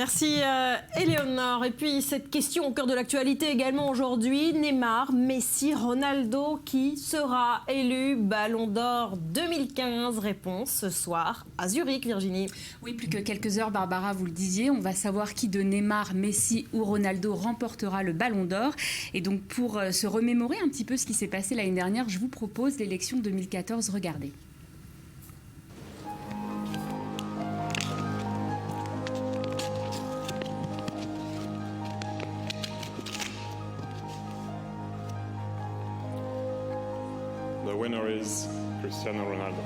Merci Éléonore. Et puis cette question au cœur de l'actualité également aujourd'hui, Neymar, Messi, Ronaldo, qui sera élu Ballon d'Or 2015? Réponse ce soir à Zurich, Virginie. Oui, plus que quelques heures, Barbara, vous le disiez, on va savoir qui de Neymar, Messi ou Ronaldo remportera le Ballon d'Or. Et donc pour se remémorer un petit peu ce qui s'est passé l'année dernière, je vous propose l'élection 2014. Regardez. The winner is Cristiano Ronaldo.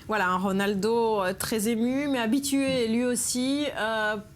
Voilà, un Ronaldo très ému, mais habitué lui aussi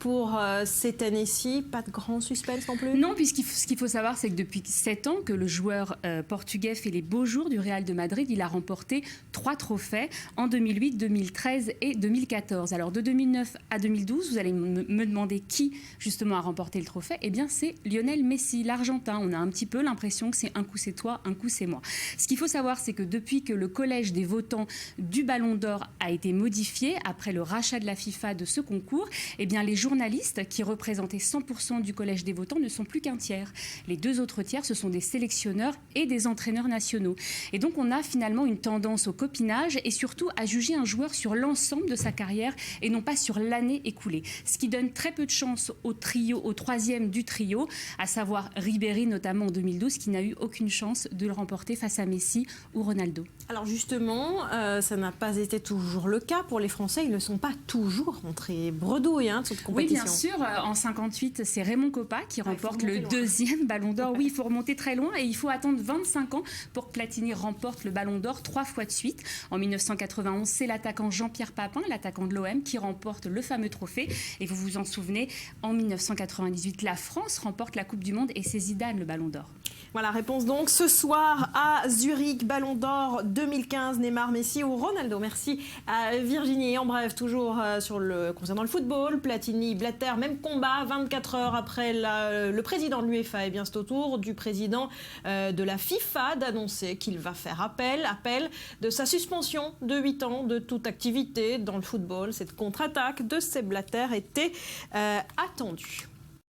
pour cette année-ci. Pas de grand suspense non plus? Non, puisque ce qu'il faut savoir, c'est que depuis 7 ans que le joueur portugais fait les beaux jours du Real de Madrid, il a remporté 3 trophées en 2008, 2013 et 2014. Alors de 2009 à 2012, vous allez me demander qui justement a remporté le trophée. Eh bien, c'est Lionel Messi, l'Argentin. On a un petit peu l'impression que c'est un coup c'est toi, un coup c'est moi. Ce qu'il faut savoir, c'est que depuis que le collège des votants du Ballon d'Or a été modifié après le rachat de la FIFA de ce concours, eh bien les journalistes qui représentaient 100% du collège des votants ne sont plus qu'un tiers. Les 2 autres tiers, ce sont des sélectionneurs et des entraîneurs nationaux. Et donc on a finalement une tendance au copinage et surtout à juger un joueur sur l'ensemble de sa carrière et non pas sur l'année écoulée. Ce qui donne très peu de chance au trio, au 3e du trio, à savoir Ribéry notamment en 2012, qui n'a eu aucune chance de le remporter face à Messi ou Ronaldo. Alors justement, ça n'a pas été toujours le cas pour les Français. Ils ne sont pas toujours rentrés bredouilles de cette compétition. Oui, bien sûr. En 58, c'est Raymond Kopa qui remporte le 2e Ballon d'Or. Oui, il faut remonter très loin et il faut attendre 25 ans pour que Platini remporte le Ballon d'Or 3 fois de suite. En 1991, c'est l'attaquant Jean-Pierre Papin, l'attaquant de l'OM, qui remporte le fameux trophée. Et vous vous en souvenez, en 1998, la France remporte la Coupe du Monde et c'est Zidane le Ballon d'Or. Voilà, réponse donc ce soir à Zurich, Ballon d'Or 2015, Neymar, Messi ou Ronaldo. Merci à Virginie. En bref, toujours concernant le football, Platini, Blatter, même combat, 24 heures après le président de l'UEFA. Et bien, c'est au tour du président de la FIFA d'annoncer qu'il va faire appel de sa suspension de 8 ans de toute activité dans le football. Cette contre-attaque de Sepp Blatter était attendue.